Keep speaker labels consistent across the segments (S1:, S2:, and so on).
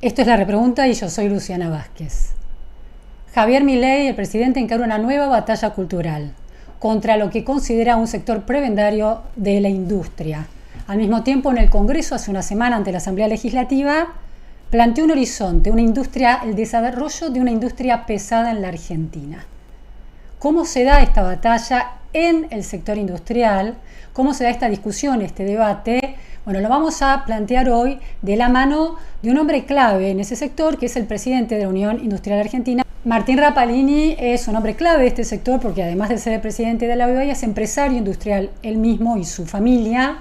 S1: Esto es La Repregunta y yo soy Luciana Vázquez. Javier Milei, el presidente, encara una nueva batalla cultural contra lo que considera un sector prebendario de la industria. Al mismo tiempo, en el Congreso, hace una semana, ante la Asamblea Legislativa, planteó un horizonte, el desarrollo de una industria pesada en la Argentina. ¿Cómo se da esta batalla en el sector industrial? ¿Cómo se da esta discusión, este debate? Bueno, lo vamos a plantear hoy de la mano de un hombre clave en ese sector, que es el presidente de la Unión Industrial Argentina. Martín Rapalini es un hombre clave de este sector porque, además de ser el presidente de la UIA, es empresario industrial. Él mismo y su familia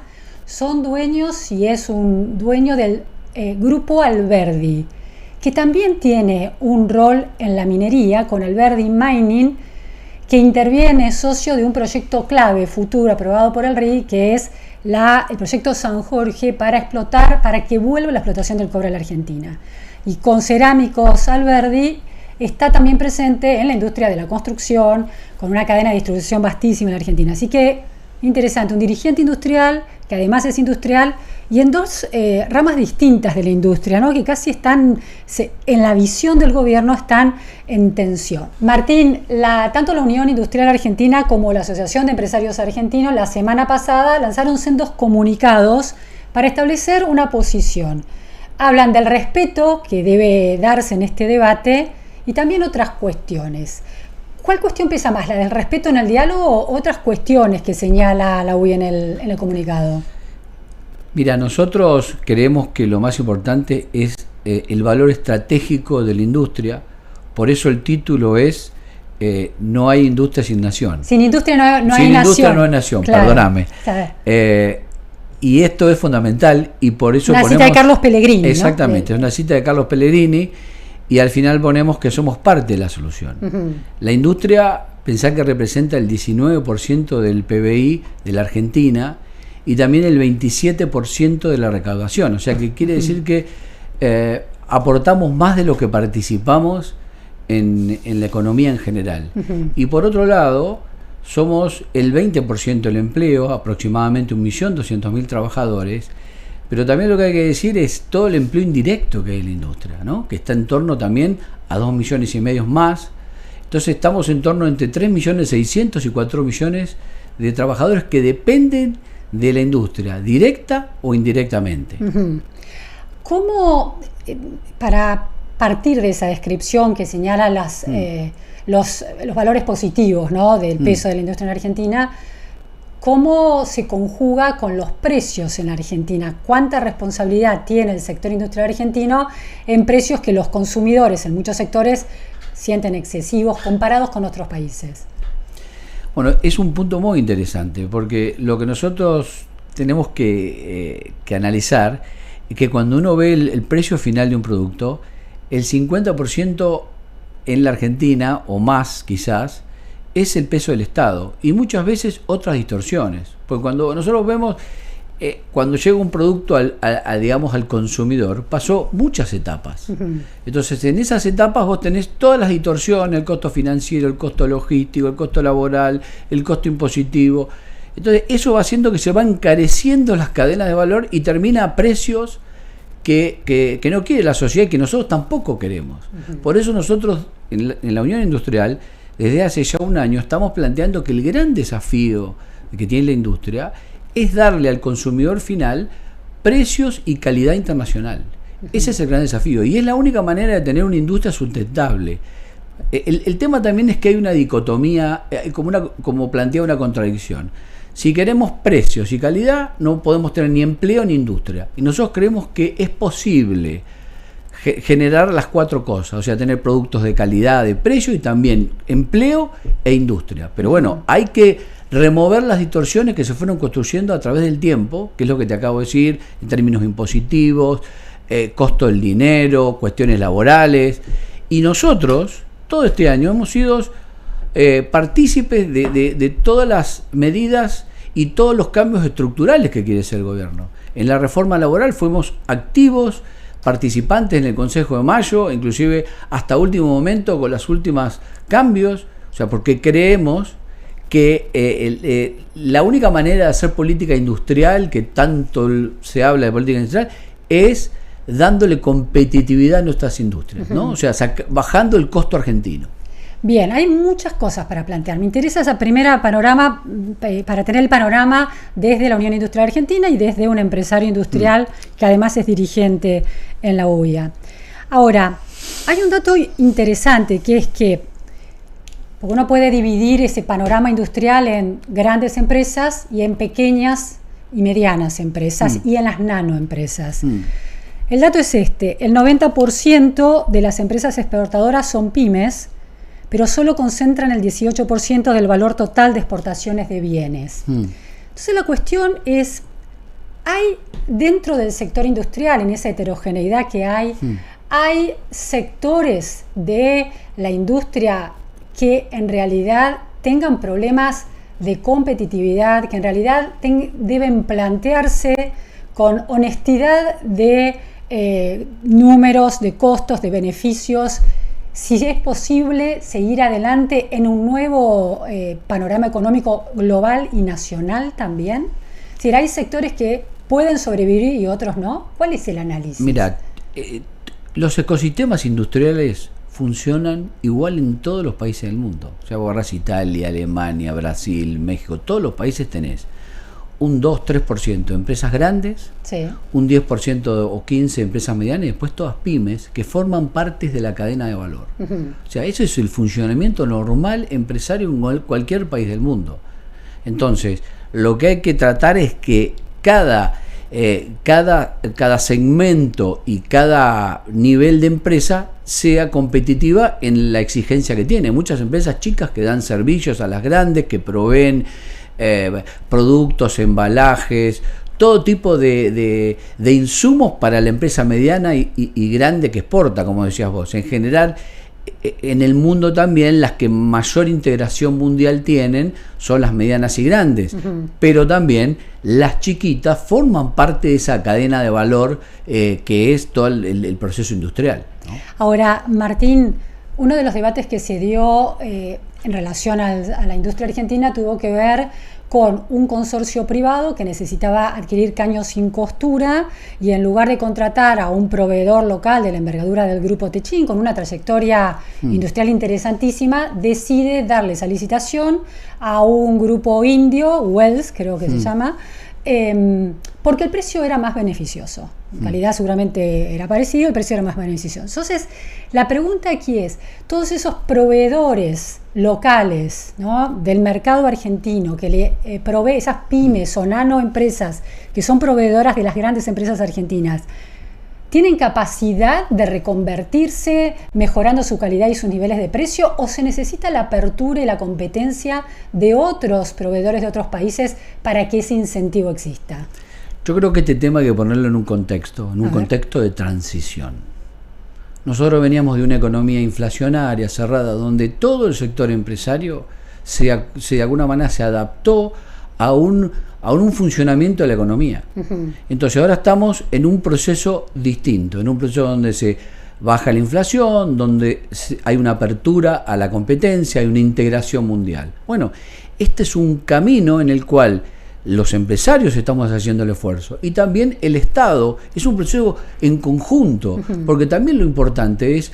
S1: son dueños y es un dueño del Grupo Alberdi, que también tiene un rol en la minería con Alberdi Mining, que interviene, es socio de un proyecto clave futuro aprobado por el RI, que es el proyecto San Jorge para que vuelva la explotación del cobre a la Argentina. Y con Cerámicos Alberdi está también presente en la industria de la construcción, con una cadena de distribución vastísima en la Argentina. Así que interesante, un dirigente industrial que además es industrial y en dos ramas distintas de la industria, ¿no? Que casi están, en la visión del gobierno, están en tensión. Martín, tanto la Unión Industrial Argentina como la Asociación de Empresarios Argentinos la semana pasada lanzaron sendos comunicados para establecer una posición. Hablan del respeto que debe darse en este debate y también otras cuestiones. ¿Cuál cuestión pesa más, la del respeto en el diálogo o otras cuestiones que señala la UI en el comunicado?
S2: Mira, nosotros creemos que lo más importante es el valor estratégico de la industria. Por eso el título es No hay industria sin nación.
S1: Sin industria no hay nación.
S2: Sin industria no hay nación, claro, perdóname. Y esto es fundamental y por eso
S1: una cita de Carlos Pellegrini.
S2: Exactamente,
S1: ¿no?
S2: Es una cita de Carlos Pellegrini y al final ponemos que somos parte de la solución. Uh-huh. La industria, pensá que representa el 19% del PBI de la Argentina y también el 27% de la recaudación. O sea que quiere decir que aportamos más de lo que participamos en la economía en general. Uh-huh. Y por otro lado, somos el 20% del empleo, aproximadamente 1.200.000 trabajadores, pero también lo que hay que decir es todo el empleo indirecto que hay en la industria, ¿no? Que está en torno también a 2,5 millones más. Entonces estamos en torno entre 3.600.000 y 4 millones de trabajadores que dependen de la industria, directa o indirectamente.
S1: Uh-huh. ¿Cómo, para partir de esa descripción que señala los valores positivos, ¿no, del peso de la industria en Argentina, cómo se conjuga con los precios en Argentina? ¿Cuánta responsabilidad tiene el sector industrial argentino en precios que los consumidores en muchos sectores sienten excesivos comparados con otros países?
S2: Bueno, es un punto muy interesante porque lo que nosotros tenemos que analizar es que cuando uno ve el precio final de un producto, el 50% en la Argentina, o más quizás, es el peso del Estado y muchas veces otras distorsiones. Porque cuando nosotros vemos, cuando llega un producto al consumidor, pasó muchas etapas. Uh-huh. Entonces, en esas etapas vos tenés todas las distorsiones, el costo financiero, el costo logístico, el costo laboral, el costo impositivo. Entonces, eso va haciendo que se van encareciendo las cadenas de valor y termina a precios que no quiere la sociedad y que nosotros tampoco queremos. Uh-huh. Por eso nosotros, en la Unión Industrial, desde hace ya un año, estamos planteando que el gran desafío que tiene la industria es darle al consumidor final precios y calidad internacional. Uh-huh. Ese es el gran desafío y es la única manera de tener una industria sustentable. El tema también es que hay una dicotomía, como plantea una contradicción. Si queremos precios y calidad, no podemos tener ni empleo ni industria. Y nosotros creemos que es posible generar las cuatro cosas, o sea, tener productos de calidad, de precio y también empleo e industria. Pero bueno, hay que remover las distorsiones que se fueron construyendo a través del tiempo, que es lo que te acabo de decir, en términos impositivos, costo del dinero, cuestiones laborales. Y nosotros, todo este año, hemos sido partícipes de todas las medidas y todos los cambios estructurales que quiere hacer el gobierno. En la reforma laboral fuimos activos, participantes en el Consejo de Mayo, inclusive hasta último momento con los últimos cambios, o sea, porque creemos que la única manera de hacer política industrial, que tanto se habla de política industrial, es dándole competitividad a nuestras industrias, ¿no? O sea, bajando el costo argentino.
S1: Bien, hay muchas cosas para plantear. Me interesa esa primera panorama, para tener el panorama desde la Unión Industrial Argentina y desde un empresario industrial que además es dirigente en la UIA. Ahora, hay un dato interesante, que es que uno puede dividir ese panorama industrial en grandes empresas y en pequeñas y medianas empresas y en las nanoempresas. El dato es este: el 90% de las empresas exportadoras son pymes, pero solo concentran el 18% del valor total de exportaciones de bienes. Entonces la cuestión es, ¿hay dentro del sector industrial, en esa heterogeneidad que hay sectores de la industria que en realidad tengan problemas de competitividad, que en realidad deben plantearse con honestidad de números, de costos, de beneficios, si es posible seguir adelante en un nuevo panorama económico global y nacional también? Si hay sectores que pueden sobrevivir y otros no, ¿cuál es el análisis?
S2: Mira, los ecosistemas industriales funcionan igual en todos los países del mundo. O sea, vos agarrás Italia, Alemania, Brasil, México, todos los países tenés un 2-3% de empresas grandes, sí, un 10% o 15% de empresas medianas y después todas pymes que forman partes de la cadena de valor. O sea, eso es el funcionamiento normal empresario en cualquier país del mundo. Entonces, lo que hay que tratar es que cada segmento y cada nivel de empresa sea competitiva en la exigencia que tiene. Muchas empresas chicas que dan servicios a las grandes, que proveen productos, embalajes, todo tipo de insumos para la empresa mediana y grande que exporta, como decías vos. En general, en el mundo también las que mayor integración mundial tienen son las medianas y grandes, pero también las chiquitas forman parte de esa cadena de valor que es todo el proceso industrial, ¿no? Ahora,
S1: Martín, uno de los debates que se dio en relación a la industria argentina tuvo que ver con un consorcio privado que necesitaba adquirir caños sin costura y en lugar de contratar a un proveedor local de la envergadura del Grupo Techin, con una trayectoria industrial interesantísima, decide darle esa licitación a un grupo indio, Wells creo que se llama, porque el precio era más beneficioso. En calidad seguramente era parecido, el precio era más beneficioso. Entonces, la pregunta aquí es, todos esos proveedores locales, ¿no?, del mercado argentino que le provee esas pymes o nanoempresas que son proveedoras de las grandes empresas argentinas, ¿tienen capacidad de reconvertirse mejorando su calidad y sus niveles de precio, o se necesita la apertura y la competencia de otros proveedores de otros países para que ese incentivo exista?
S2: Yo creo que este tema hay que ponerlo en un contexto de transición. Nosotros veníamos de una economía inflacionaria, cerrada, donde todo el sector empresario de alguna manera se adaptó a un funcionamiento de la economía. Entonces ahora estamos en un proceso distinto, en un proceso donde se baja la inflación, donde hay una apertura a la competencia, hay una integración mundial. Bueno, este es un camino en el cual los empresarios estamos haciendo el esfuerzo y también el Estado. Es un proceso en conjunto, porque también lo importante es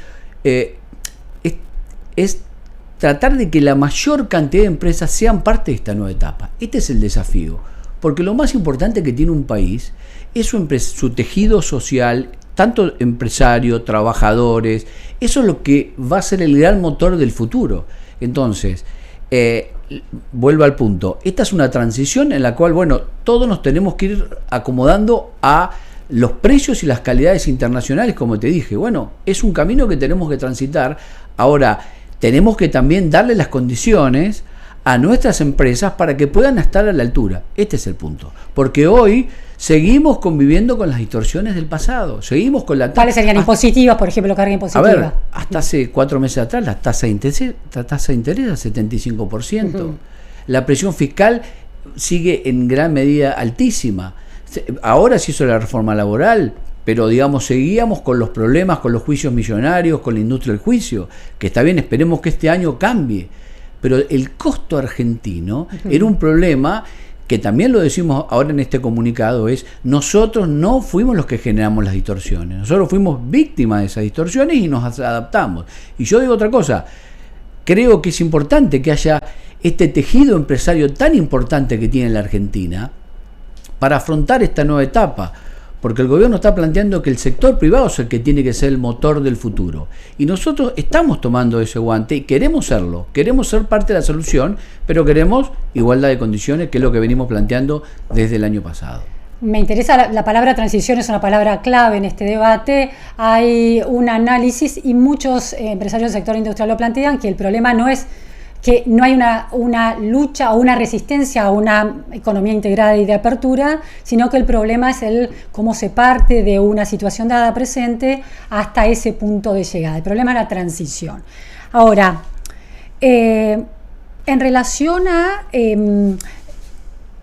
S2: tratar de que la mayor cantidad de empresas sean parte de esta nueva etapa. Este es el desafío, porque lo más importante que tiene un país es su tejido social, tanto empresario, trabajadores. Eso es lo que va a ser el gran motor del futuro. Entonces, vuelvo al punto, esta es una transición en la cual, bueno, todos nos tenemos que ir acomodando a los precios y las calidades internacionales, como te dije. Bueno, es un camino que tenemos que transitar. Ahora, tenemos que también darle las condiciones a nuestras empresas para que puedan estar a la altura. Este es el punto, porque hoy seguimos conviviendo con las distorsiones del pasado, seguimos con la...
S1: ¿Cuáles serían impositivas, por ejemplo, carga impositiva?
S2: A ver, hasta hace 4 meses atrás la tasa de interés era 75%. La presión fiscal sigue en gran medida altísima. Ahora se hizo la reforma laboral, pero digamos, seguíamos con los problemas, con los juicios millonarios, con la industria del juicio, que está bien, esperemos que este año cambie. Pero el costo argentino era un problema que también lo decimos ahora en este comunicado, es nosotros no fuimos los que generamos las distorsiones, nosotros fuimos víctimas de esas distorsiones y nos adaptamos. Y yo digo otra cosa, creo que es importante que haya este tejido empresario tan importante que tiene la Argentina para afrontar esta nueva etapa, porque el gobierno está planteando que el sector privado es el que tiene que ser el motor del futuro. Y nosotros estamos tomando ese guante y queremos serlo, queremos ser parte de la solución, pero queremos igualdad de condiciones, que es lo que venimos planteando desde el año pasado.
S1: Me interesa, la palabra transición es una palabra clave en este debate. Hay un análisis y muchos empresarios del sector industrial lo plantean, que el problema no es que no hay una lucha o una resistencia a una economía integrada y de apertura, sino que el problema es cómo se parte de una situación dada presente hasta ese punto de llegada. El problema es la transición. Ahora, en relación a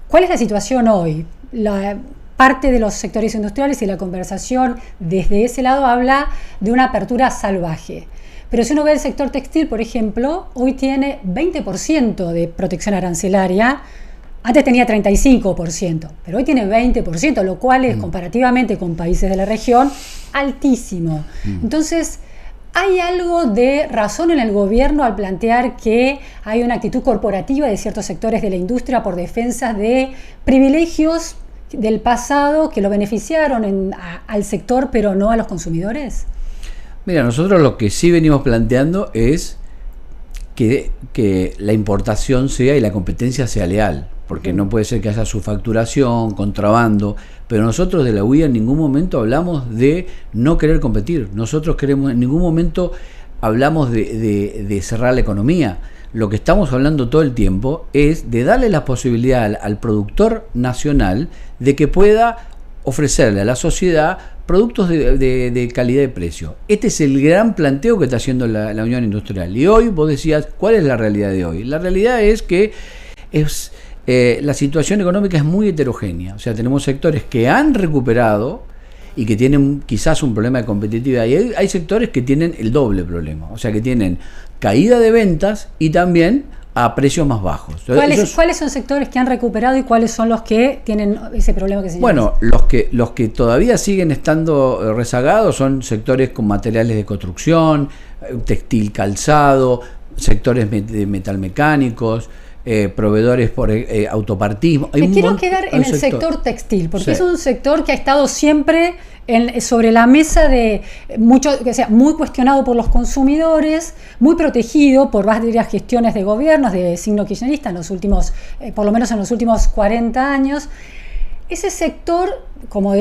S1: cuál es la situación hoy, la parte de los sectores industriales y la conversación desde ese lado habla de una apertura salvaje. Pero si uno ve el sector textil, por ejemplo, hoy tiene 20% de protección arancelaria, antes tenía 35%, pero hoy tiene 20%, lo cual es comparativamente con países de la región altísimo. Entonces, ¿hay algo de razón en el gobierno al plantear que hay una actitud corporativa de ciertos sectores de la industria por defensa de privilegios del pasado que lo beneficiaron al sector pero no a los consumidores?
S2: Mira, nosotros lo que sí venimos planteando es que la importación sea y la competencia sea leal, porque no puede ser que haya subfacturación, contrabando, pero nosotros de la UIA en ningún momento hablamos de no querer competir, nosotros en ningún momento hablamos de cerrar la economía. Lo que estamos hablando todo el tiempo es de darle la posibilidad al productor nacional de que pueda ofrecerle a la sociedad productos de calidad y precio. Este es el gran planteo que está haciendo la Unión Industrial. Y hoy vos decías, ¿cuál es la realidad de hoy? La realidad es que la situación económica es muy heterogénea. O sea, tenemos sectores que han recuperado y que tienen quizás un problema de competitividad. Y hay sectores que tienen el doble problema. O sea, que tienen caída de ventas y también a precios más bajos.
S1: ¿Cuáles son sectores que han recuperado y cuáles son los que tienen ese problema que se llama?
S2: Bueno, los que todavía siguen estando rezagados son sectores con materiales de construcción, textil, calzado, sectores de metalmecánicos, proveedores por autopartismo.
S1: Me quiero quedar en el sector textil, porque es un sector que ha estado siempre sobre la mesa de muy cuestionado por los consumidores, muy protegido por varias gestiones de gobiernos de signo kirchnerista en los últimos, por lo menos en los últimos 40 años. Ese sector, como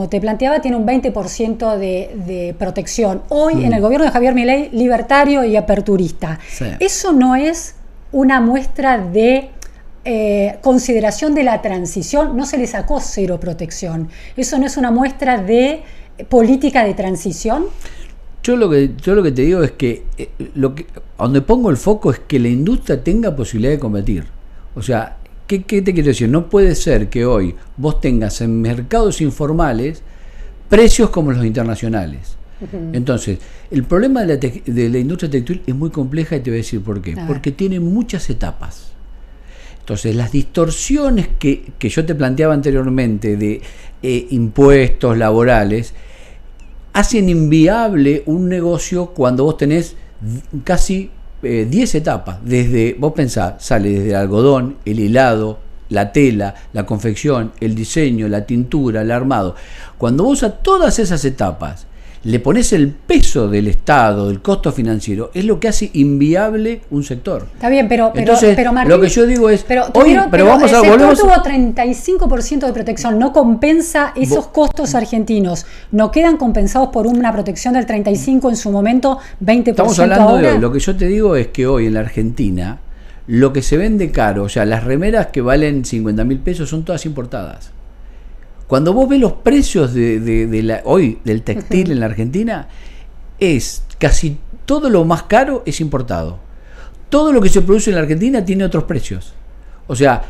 S1: te planteaba, tiene un 20% de protección. Hoy en el gobierno de Javier Milei, libertario y aperturista. Sí. Eso no es una muestra de consideración de la transición, no se le sacó cero protección. ¿Eso no es una muestra de política de transición?
S2: Yo lo que te digo es que donde pongo el foco es que la industria tenga posibilidad de competir. O sea, ¿qué te quiero decir? No puede ser que hoy vos tengas en mercados informales precios como los internacionales. Entonces, el problema de la industria textil es muy compleja y te voy a decir por qué. Porque tiene muchas etapas. Entonces, las distorsiones que yo te planteaba anteriormente de impuestos laborales hacen inviable un negocio cuando vos tenés casi 10 etapas. Vos pensás, sale desde el algodón, el hilado, la tela, la confección, el diseño, la tintura, el armado. Cuando vos a todas esas etapas le pones el peso del Estado, del costo financiero, es lo que hace inviable un sector.
S1: Está bien, pero Martín,
S2: lo que yo digo es,
S1: el sector tuvo 35% de protección, no compensa esos costos argentinos, no quedan compensados por una protección del 35% en su momento, 20%
S2: estamos hablando
S1: ahora.
S2: De hoy. Lo que yo te digo es que hoy en la Argentina, lo que se vende caro, o sea, las remeras que valen 50.000 pesos son todas importadas. Cuando vos ves los precios hoy del textil en la Argentina, es casi todo lo más caro es importado. Todo lo que se produce en la Argentina tiene otros precios. O sea,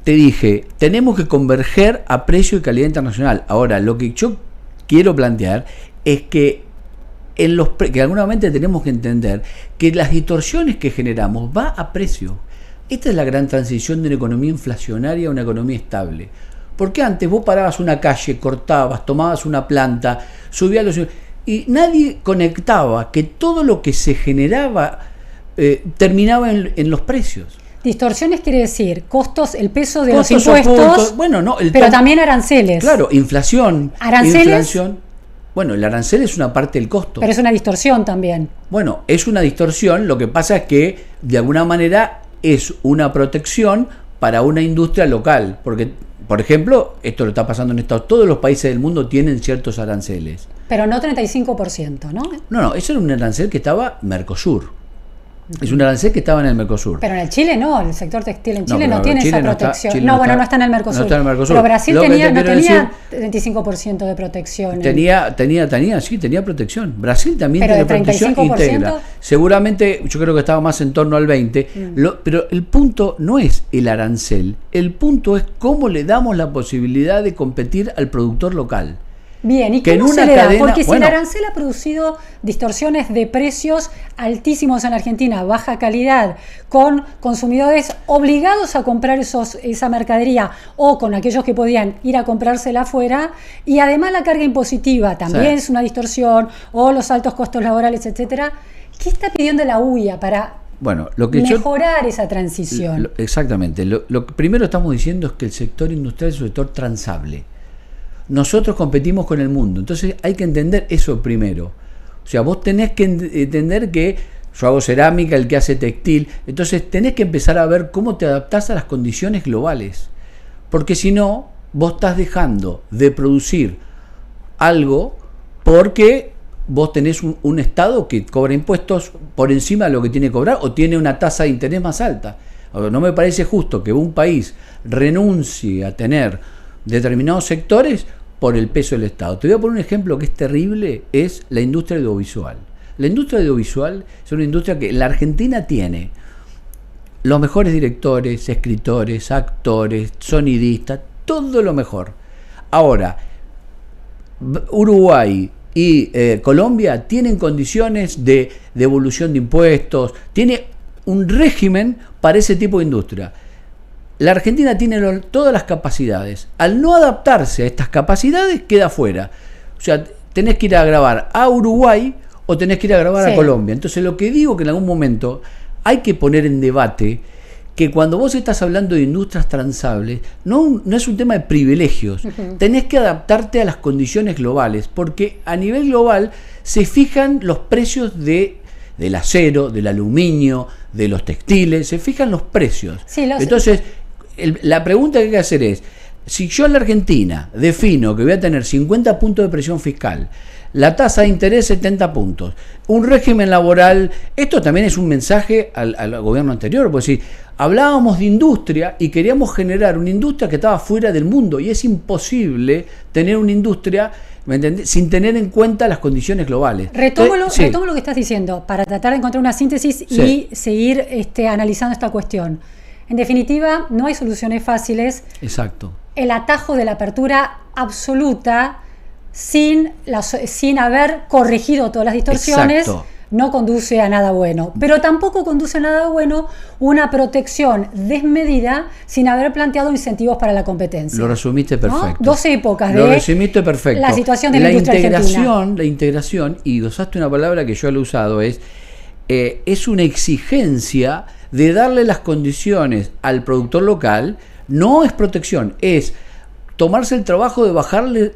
S2: te dije, tenemos que converger a precio y calidad internacional. Ahora, lo que yo quiero plantear es que que alguna vez tenemos que entender que las distorsiones que generamos va a precio. Esta es la gran transición de una economía inflacionaria a una economía estable. Porque antes vos parabas una calle, cortabas, tomabas una planta, subías los... y nadie conectaba que todo lo que se generaba terminaba en los precios.
S1: Distorsiones quiere decir costos, el peso de
S2: Costos
S1: los impuestos,
S2: ocultos, bueno, no,
S1: pero también aranceles.
S2: Claro, inflación.
S1: ¿Aranceles?
S2: Inflación. Bueno, el arancel es una parte del costo.
S1: Pero es una distorsión también.
S2: Bueno, es una distorsión, lo que pasa es que de alguna manera es una protección para una industria local, porque, por ejemplo, esto lo está pasando en Estados Unidos, todos los países del mundo tienen ciertos aranceles.
S1: Pero no 35%, ¿no?
S2: No, eso era un arancel que estaba Mercosur. Es un arancel que estaba en el Mercosur.
S1: Pero en el Chile no, el sector textil en Chile no tiene
S2: Chile
S1: esa
S2: no está,
S1: protección.
S2: Chile
S1: No está en el Mercosur.
S2: No está en el Mercosur.
S1: Pero Brasil
S2: no tenía
S1: 35% de protección.
S2: Tenía protección. Brasil también
S1: pero
S2: tiene protección
S1: 35%,
S2: íntegra. Seguramente, yo creo que estaba más en torno al 20%. Pero el punto no es el arancel. El punto es cómo le damos la posibilidad de competir al productor local.
S1: Bien, ¿y cómo se le da? Porque si el arancel ha producido distorsiones de precios altísimos en Argentina, baja calidad, con consumidores obligados a comprar esa mercadería o con aquellos que podían ir a comprársela afuera, y además la carga impositiva también es una distorsión, o los altos costos laborales, etcétera. ¿Qué está pidiendo la UIA para mejorar esa transición?
S2: Exactamente. Lo que primero estamos diciendo es que el sector industrial es un sector transable. Nosotros competimos con el mundo, entonces hay que entender eso primero. O sea, vos tenés que entender que yo hago cerámica, el que hace textil, entonces tenés que empezar a ver cómo te adaptás a las condiciones globales. Porque si no, vos estás dejando de producir algo porque vos tenés un Estado que cobra impuestos por encima de lo que tiene que cobrar o tiene una tasa de interés más alta. No me parece justo que un país renuncie a tener determinados sectores por el peso del Estado. Te voy a poner un ejemplo que es terrible, es la industria audiovisual. La industria audiovisual es una industria que la Argentina tiene los mejores directores, escritores, actores, sonidistas, todo lo mejor. Ahora, Uruguay y Colombia tienen condiciones de devolución de impuestos, tiene un régimen para ese tipo de industria. La Argentina tiene todas las capacidades. Al no adaptarse a estas capacidades, queda fuera. O sea, tenés que ir a grabar a Uruguay o tenés que ir a grabar a Colombia. Entonces, lo que digo que en algún momento hay que poner en debate que cuando vos estás hablando de industrias transables, no es un tema de privilegios. Tenés que adaptarte a las condiciones globales, porque a nivel global se fijan los precios del acero, del aluminio, de los textiles, se fijan los precios. Entonces, la pregunta que hay que hacer es, si yo en la Argentina defino que voy a tener 50 puntos de presión fiscal, la tasa de interés 70 puntos, un régimen laboral, esto también es un mensaje al gobierno anterior, porque si hablábamos de industria y queríamos generar una industria que estaba fuera del mundo, y es imposible tener una industria, ¿me entendés?, sin tener en cuenta las condiciones globales.
S1: Retomo lo que estás diciendo, para tratar de encontrar una síntesis y seguir analizando esta cuestión. En definitiva, no hay soluciones fáciles.
S2: Exacto.
S1: El atajo de la apertura absoluta, sin haber corregido todas las distorsiones, no conduce a nada bueno. Pero tampoco conduce a nada bueno una protección desmedida sin haber planteado incentivos para la competencia.
S2: Lo resumiste perfecto.
S1: ¿No? Dos épocas
S2: Lo resumiste perfecto.
S1: La situación de la industria argentina.
S2: La integración, y usaste una palabra que yo lo he usado, es una exigencia de darle las condiciones al productor local. No es protección, es tomarse el trabajo de bajarle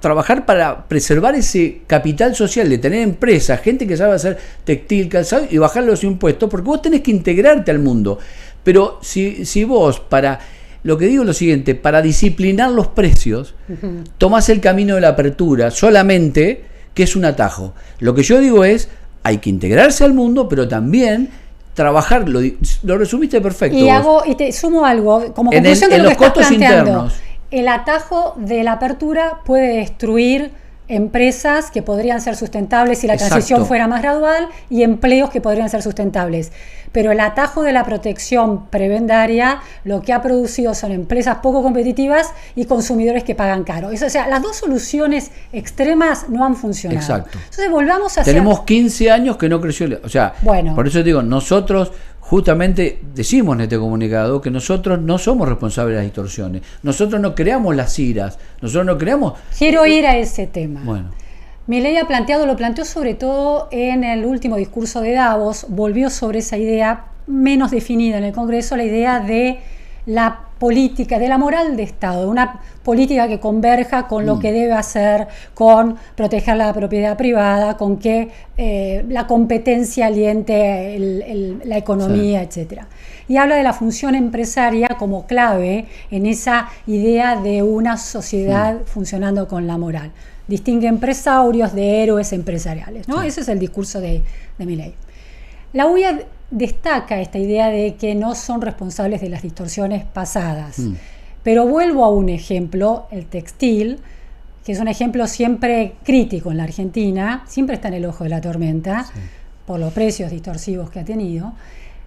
S2: trabajar para preservar ese capital social, de tener empresas, gente que sabe hacer textil, calzado, y bajarle los impuestos, porque vos tenés que integrarte al mundo. Pero si vos, lo que digo es lo siguiente, para disciplinar los precios, tomás el camino de la apertura solamente, que es un atajo. Lo que yo digo es, hay que integrarse al mundo, pero también trabajar, lo resumiste perfecto. Y
S1: te sumo algo, como conclusión de lo que estás planteando. Internos. El atajo de la apertura puede destruir empresas que podrían ser sustentables si la transición fuera más gradual, y empleos que podrían ser sustentables. Pero el atajo de la protección prebendaria lo que ha producido son empresas poco competitivas y consumidores que pagan caro. O sea, las dos soluciones extremas no han funcionado.
S2: Exacto.
S1: Entonces volvamos a
S2: Tenemos 15 años que no creció. O sea, por eso digo, nosotros justamente decimos en este comunicado que nosotros no somos responsables de las distorsiones, nosotros no creamos las iras, nosotros no creamos...
S1: Quiero ir a ese tema.
S2: Bueno.
S1: Milei lo planteó sobre todo en el último discurso de Davos, volvió sobre esa idea menos definida en el Congreso, la idea de la política, de la moral de Estado, una política que converja con lo que debe hacer, con proteger la propiedad privada, con que la competencia aliente la economía, etcétera. Y habla de la función empresaria como clave en esa idea de una sociedad funcionando con la moral. Distingue empresarios de héroes empresariales, ¿no? Ese es el discurso de Milei. La UIA destaca esta idea de que no son responsables de las distorsiones pasadas. Pero vuelvo a un ejemplo, el textil, que es un ejemplo siempre crítico en la Argentina, siempre está en el ojo de la tormenta, por los precios distorsivos que ha tenido,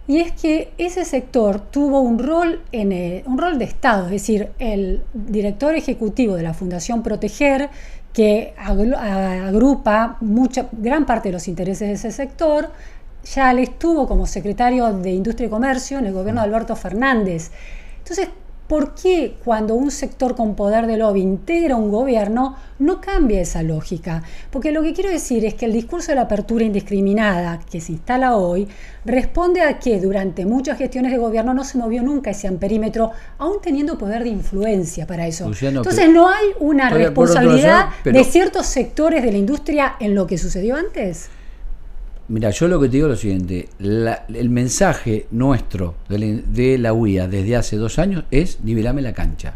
S1: y es que ese sector tuvo un rol de Estado, es decir, el director ejecutivo de la Fundación Proteger, que agrupa gran parte de los intereses de ese sector, ya le estuvo como secretario de Industria y Comercio en el gobierno de Alberto Fernández. Entonces, ¿por qué cuando un sector con poder de lobby integra un gobierno no cambia esa lógica? Porque lo que quiero decir es que el discurso de la apertura indiscriminada que se instala hoy responde a que durante muchas gestiones de gobierno no se movió nunca ese amperímetro, aún teniendo poder de influencia para eso.
S2: Luciano,
S1: entonces, ¿no hay una responsabilidad
S2: pero
S1: de ciertos sectores de la industria en lo que sucedió antes?
S2: Mira, yo lo que te digo es lo siguiente, el mensaje nuestro de la UIA desde hace 2 años es nivelame la cancha.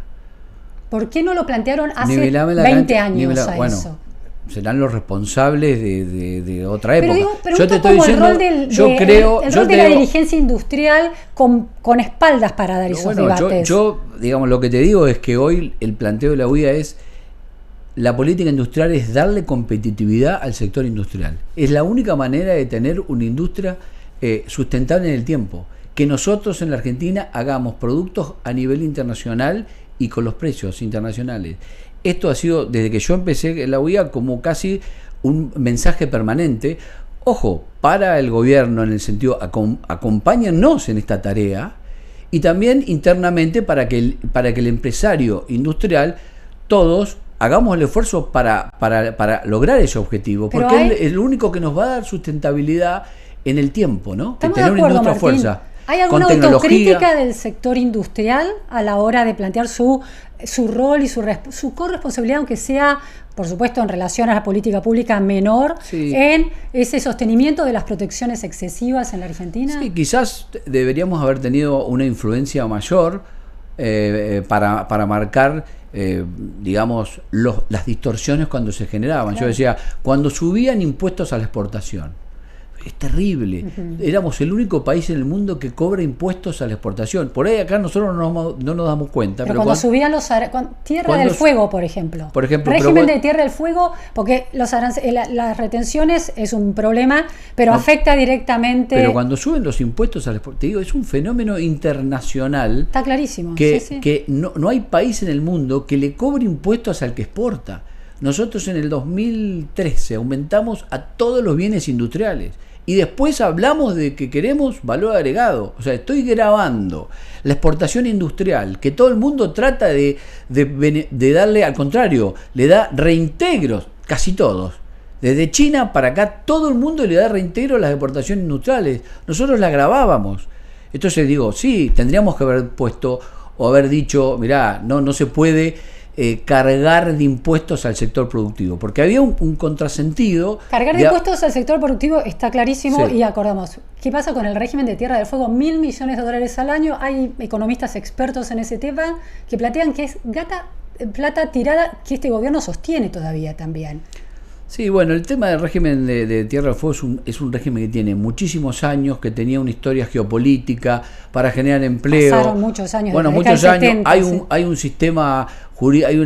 S1: ¿Por qué no lo plantearon hace 20 años a
S2: bueno,
S1: eso?
S2: Serán los responsables de otra época.
S1: Pero
S2: yo te estoy diciendo,
S1: el rol de la dirigencia industrial con espaldas para dar esos debates.
S2: Yo, digamos, lo que te digo es que hoy el planteo de la UIA es: la política industrial es darle competitividad al sector industrial. Es la única manera de tener una industria sustentable en el tiempo. Que nosotros en la Argentina hagamos productos a nivel internacional y con los precios internacionales. Esto ha sido, desde que yo empecé en la UIA, como casi un mensaje permanente. Ojo, para el gobierno en el sentido, acompáñennos en esta tarea, y también internamente para que el empresario industrial, todos hagamos el esfuerzo para lograr ese objetivo, porque es lo único que nos va a dar sustentabilidad en el tiempo, ¿no?
S1: Estamos
S2: tener
S1: de acuerdo,
S2: una industria
S1: Martín.
S2: fuerza.
S1: ¿Hay alguna autocrítica del sector industrial a la hora de plantear su rol y su corresponsabilidad, aunque sea, por supuesto, en relación a la política pública menor, en ese sostenimiento de las protecciones excesivas en la Argentina?
S2: Sí, quizás deberíamos haber tenido una influencia mayor para marcar, digamos, las distorsiones cuando se generaban. Claro. Yo decía, cuando subían impuestos a la exportación, es terrible. Éramos el único país en el mundo que cobra impuestos a la exportación. Por ahí acá nosotros no nos damos cuenta.
S1: Pero cuando subían Tierra del Fuego, por ejemplo. Régimen de Tierra del Fuego, porque las retenciones es un problema, pero afecta directamente.
S2: Pero cuando suben los impuestos a la exportación, te digo, es un fenómeno internacional.
S1: Está clarísimo.
S2: Que no hay país en el mundo que le cobre impuestos al que exporta. Nosotros en el 2013 aumentamos a todos los bienes industriales. Y después hablamos de que queremos valor agregado. O sea, estoy grabando la exportación industrial, que todo el mundo trata de darle, al contrario, le da reintegros, casi todos. Desde China para acá, todo el mundo le da reintegro a las exportaciones industriales. Nosotros la grabábamos. Entonces digo, sí, tendríamos que haber puesto o haber dicho, mirá, no se puede cargar de impuestos al sector productivo, porque había un contrasentido.
S1: Cargar de impuestos al sector productivo está clarísimo, y acordamos, ¿qué pasa con el régimen de Tierra del Fuego? $1.000 millones al año. Hay economistas expertos en ese tema que plantean que es plata tirada que este gobierno sostiene todavía también.
S2: Sí, bueno, el tema del régimen de Tierra del Fuego es un régimen que tiene muchísimos años, que tenía una historia geopolítica para generar empleo.
S1: Pasaron muchos años.
S2: Bueno, muchos años. Hay un sistema hay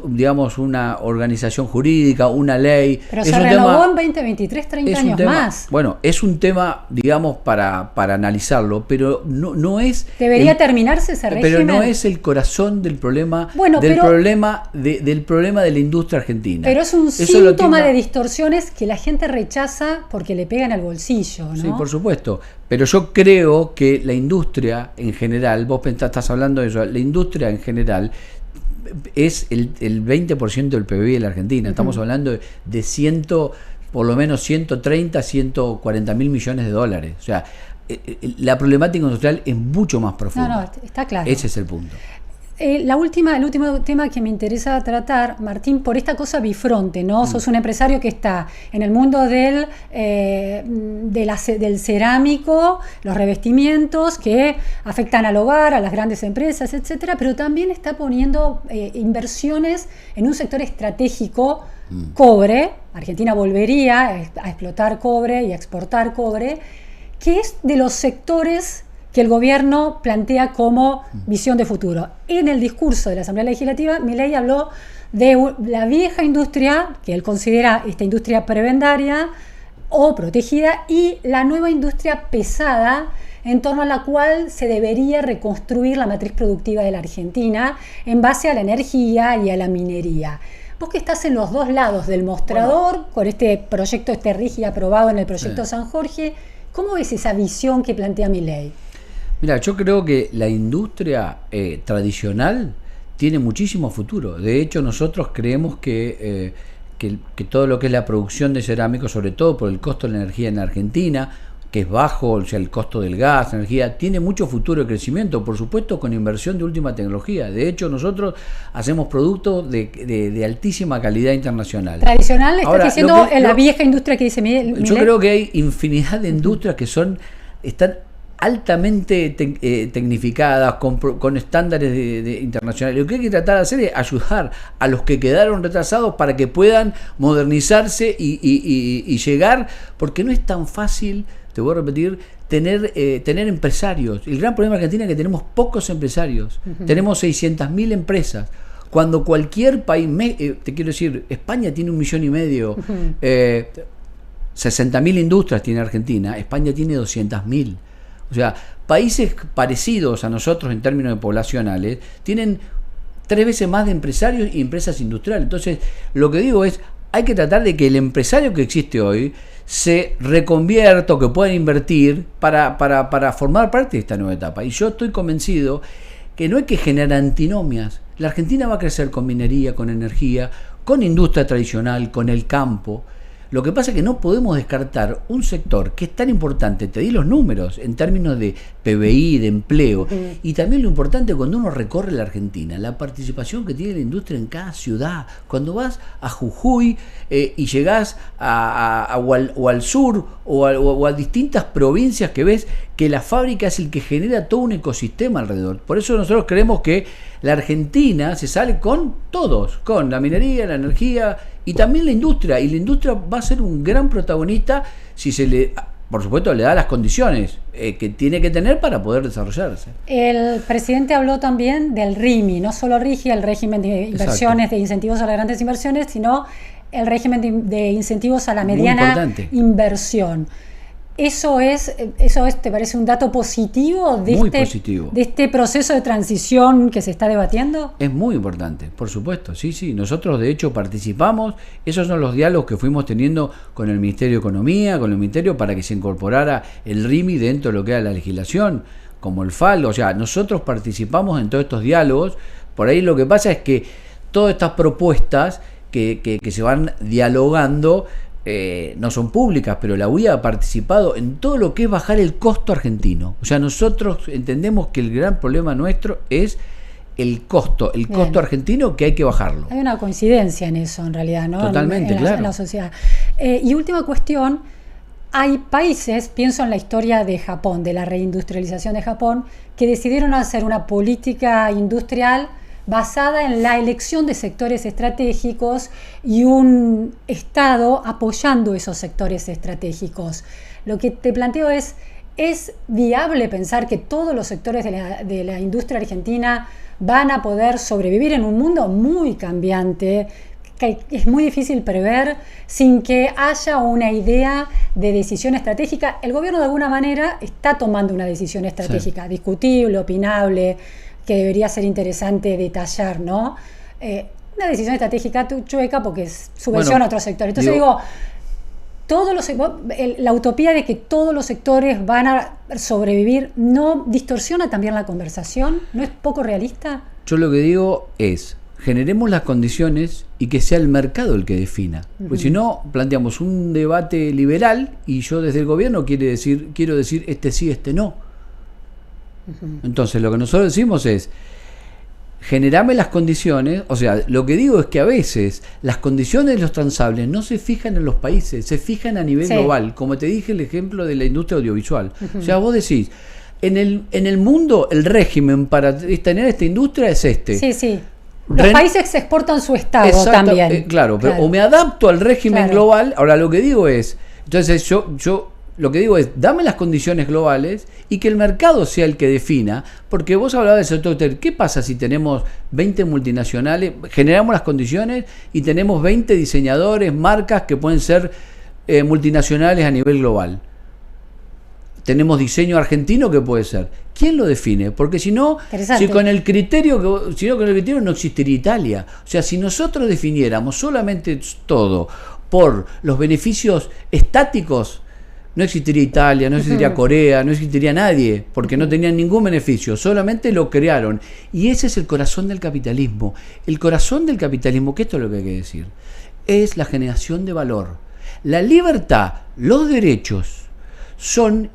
S2: digamos, una organización jurídica, una ley.
S1: Pero se renovó en 2023, 30 años más.
S2: Bueno, es un tema, digamos, para analizarlo, pero no es...
S1: ¿Debería terminarse ese régimen?
S2: Pero no es el corazón del problema, del problema de la industria argentina.
S1: Pero es un síntoma de distorsiones que la gente rechaza porque le pegan al bolsillo, ¿no?
S2: Sí, por supuesto. Pero yo creo que la industria en general, vos estás hablando de eso, la industria en general es el 20% del PBI de la Argentina. Estamos hablando de por lo menos 130, 140 mil millones de dólares. O sea, la problemática industrial es mucho más profunda.
S1: No, está claro.
S2: Ese es el punto.
S1: El último tema que me interesa tratar, Martín, por esta cosa bifronte, ¿no? Sos un empresario que está en el mundo del cerámico, los revestimientos que afectan al hogar, a las grandes empresas, etcétera, pero también está poniendo inversiones en un sector estratégico, cobre. Argentina volvería a explotar cobre y a exportar cobre, que es de los sectores que el gobierno plantea como visión de futuro. En el discurso de la Asamblea Legislativa, Milei habló de la vieja industria, que él considera esta industria prebendaria o protegida, y la nueva industria pesada, en torno a la cual se debería reconstruir la matriz productiva de la Argentina en base a la energía y a la minería. Vos que estás en los dos lados del mostrador, con este proyecto RIGI aprobado en el proyecto San Jorge, ¿cómo ves esa visión que plantea Milei?
S2: Mira, yo creo que la industria tradicional tiene muchísimo futuro. De hecho, nosotros creemos que todo lo que es la producción de cerámicos, sobre todo por el costo de la energía en Argentina, que es bajo, o sea, el costo del gas, la energía, tiene mucho futuro de crecimiento, por supuesto con inversión de última tecnología. De hecho, nosotros hacemos productos de altísima calidad internacional.
S1: Tradicional, estás diciendo la vieja industria que dice Milei.
S2: Yo creo que hay infinidad de industrias que están altamente tecnificadas, con estándares internacionales. Lo que hay que tratar de hacer es ayudar a los que quedaron retrasados para que puedan modernizarse y llegar, porque no es tan fácil, te voy a repetir, tener empresarios. El gran problema en Argentina es que tenemos pocos empresarios. Tenemos 600.000 empresas. Cuando cualquier país, te quiero decir, España tiene 1,5 millones, 60.000 industrias tiene Argentina, España tiene 200.000. O sea, países parecidos a nosotros en términos poblacionales tienen 3 veces más de empresarios y empresas industriales. Entonces, lo que digo es, hay que tratar de que el empresario que existe hoy se reconvierta o que pueda invertir para formar parte de esta nueva etapa. Y yo estoy convencido que no hay que generar antinomias. La Argentina va a crecer con minería, con energía, con industria tradicional, con el campo. Lo que pasa es que no podemos descartar un sector que es tan importante, te di los números en términos de PBI, de empleo, y también lo importante cuando uno recorre la Argentina, la participación que tiene la industria en cada ciudad. Cuando vas a Jujuy y llegás o al sur o a distintas provincias que ves que la fábrica es el que genera todo un ecosistema alrededor. Por eso nosotros creemos que la Argentina se sale con todos, con la minería, la energía y también la industria. Y la industria va a ser un gran protagonista si por supuesto, le da las condiciones que tiene que tener para poder desarrollarse.
S1: El presidente habló también del RIMI, no solo RIGI, el régimen de inversiones, de incentivos a las grandes inversiones, sino el régimen de incentivos a la mediana inversión. ¿Eso es, te parece un dato positivo de este proceso de transición que se está debatiendo?
S2: Es muy importante, por supuesto, sí. Nosotros de hecho participamos, esos son los diálogos que fuimos teniendo con el Ministerio de Economía, con el Ministerio para que se incorporara el RIMI dentro de lo que era la legislación, como el FAL, o sea, nosotros participamos en todos estos diálogos. Por ahí lo que pasa es que todas estas propuestas que se van dialogando no son públicas, pero la UIA ha participado en todo lo que es bajar el costo argentino. O sea, nosotros entendemos que el gran problema nuestro es el costo argentino, que hay que bajarlo.
S1: Hay una coincidencia en eso, en realidad, ¿no?
S2: Totalmente, claro.
S1: En la sociedad. Y última cuestión, hay países, pienso en la historia de Japón, de la reindustrialización de Japón, que decidieron hacer una política industrial basada en la elección de sectores estratégicos y un Estado apoyando esos sectores estratégicos. Lo que te planteo ¿es viable pensar que todos los sectores de la industria argentina van a poder sobrevivir en un mundo muy cambiante, que es muy difícil prever, sin que haya una idea de decisión estratégica. El gobierno de alguna manera está tomando una decisión estratégica, sí, discutible, opinable, que debería ser interesante detallar, ¿no? Una decisión estratégica chueca porque subvenciona a otros sectores. Entonces digo la utopía de que todos los sectores van a sobrevivir, ¿no distorsiona también la conversación? ¿No es poco realista?
S2: Yo lo que digo es, generemos las condiciones y que sea el mercado el que defina. Porque si no, planteamos un debate liberal y yo desde el gobierno quiero decir este sí, este no. Entonces lo que nosotros decimos es, generame las condiciones. O sea, lo que digo es que a veces las condiciones de los transables no se fijan en los países, se fijan a nivel global. Como te dije el ejemplo de la industria audiovisual. O sea, vos decís, en el mundo el régimen para tener esta industria es este.
S1: Sí, sí. Los países se exportan su Estado también.
S2: Claro, pero o me adapto al régimen global. Ahora lo que digo es, entonces yo lo que digo es, dame las condiciones globales y que el mercado sea el que defina, porque vos hablabas del sector hotel. ¿Qué pasa si tenemos 20 multinacionales, generamos las condiciones y tenemos 20 diseñadores, marcas que pueden ser multinacionales a nivel global? Tenemos diseño argentino que puede ser. ¿Quién lo define? Porque si no, con el criterio no existiría Italia. O sea, si nosotros definiéramos solamente todo por los beneficios estáticos, no existiría Italia, no existiría Corea, no existiría nadie, porque no tenían ningún beneficio, solamente lo crearon. Y ese es el corazón del capitalismo. El corazón del capitalismo, que esto es lo que hay que decir, es la generación de valor. La libertad, los derechos, son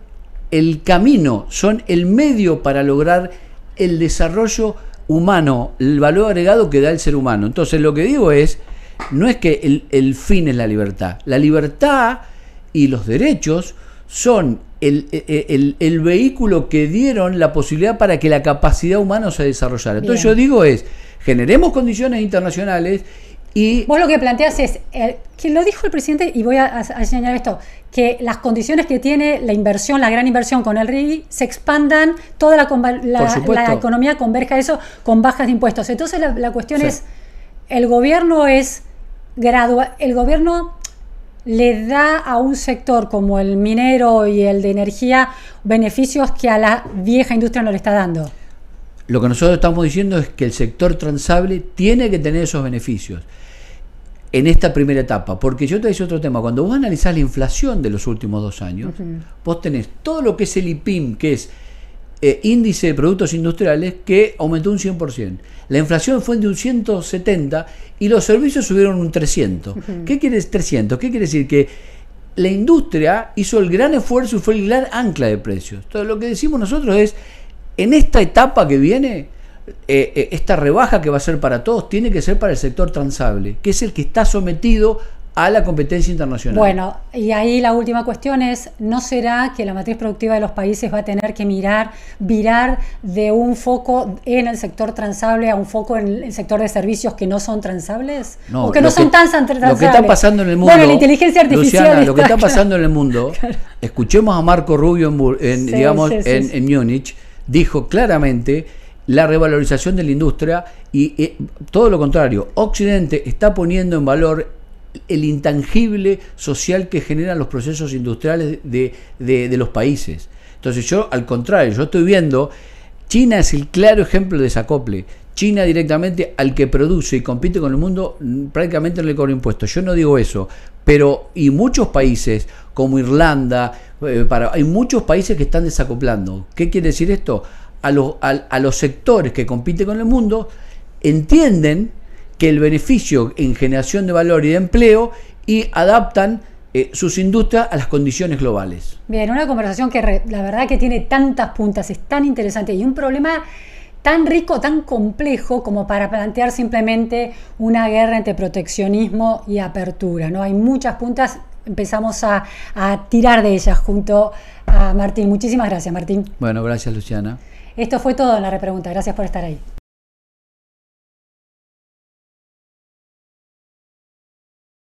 S2: el camino, son el medio para lograr el desarrollo humano, el valor agregado que da el ser humano. Entonces lo que digo es, no es que el fin es la libertad y los derechos son el vehículo que dieron la posibilidad para que la capacidad humana se desarrollara. Entonces yo digo es, generemos condiciones internacionales y... Vos
S1: lo que planteas es, que lo dijo el presidente, y voy a señalar esto, que las condiciones que tiene la inversión, la gran inversión con el RIGI, se expandan, toda la economía converja a eso con bajas de impuestos. Entonces la cuestión es, el gobierno le da a un sector como el minero y el de energía beneficios que a la vieja industria no le está dando.
S2: Lo que nosotros estamos diciendo es que el sector transable tiene que tener esos beneficios en esta primera etapa, porque yo te decía otro tema, cuando vos analizás la inflación de los últimos 2 años, vos tenés todo lo que es el IPIM, que es índice de productos industriales, que aumentó un 100%. La inflación fue de un 170% y los servicios subieron un 300%. ¿Qué quiere decir 300? ¿Qué quiere decir? Que la industria hizo el gran esfuerzo y fue el gran ancla de precios. Entonces lo que decimos nosotros es, en esta etapa que viene, esta rebaja que va a ser para todos, tiene que ser para el sector transable, que es el que está sometido a la competencia internacional.
S1: Bueno, y ahí la última cuestión es, ¿no será que la matriz productiva de los países va a tener que virar de un foco en el sector transable a un foco en el sector de servicios que no son transables?
S2: No,
S1: o que no son tan transables.
S2: Lo que está pasando en el mundo,
S1: bueno, la inteligencia artificial,
S2: Luciana, lo que está pasando en el mundo, escuchemos a Marco Rubio en Múnich, dijo claramente la revalorización de la industria y todo lo contrario, Occidente está poniendo en valor el intangible social que generan los procesos industriales de los países. Entonces yo, al contrario, yo estoy viendo, China es el claro ejemplo de desacople. China directamente al que produce y compite con el mundo prácticamente no le cobra impuestos. Yo no digo eso, pero y muchos países como Irlanda, hay muchos países que están desacoplando. ¿Qué quiere decir esto? A los sectores que compiten con el mundo entienden que el beneficio en generación de valor y de empleo y adaptan sus industrias a las condiciones globales.
S1: Bien, una conversación que la verdad que tiene tantas puntas, es tan interesante y un problema tan rico, tan complejo como para plantear simplemente una guerra entre proteccionismo y apertura, ¿no? Hay muchas puntas, empezamos a tirar de ellas junto a Martín. Muchísimas gracias, Martín.
S2: Bueno, gracias, Luciana.
S1: Esto fue todo en La Repregunta. Gracias por estar ahí.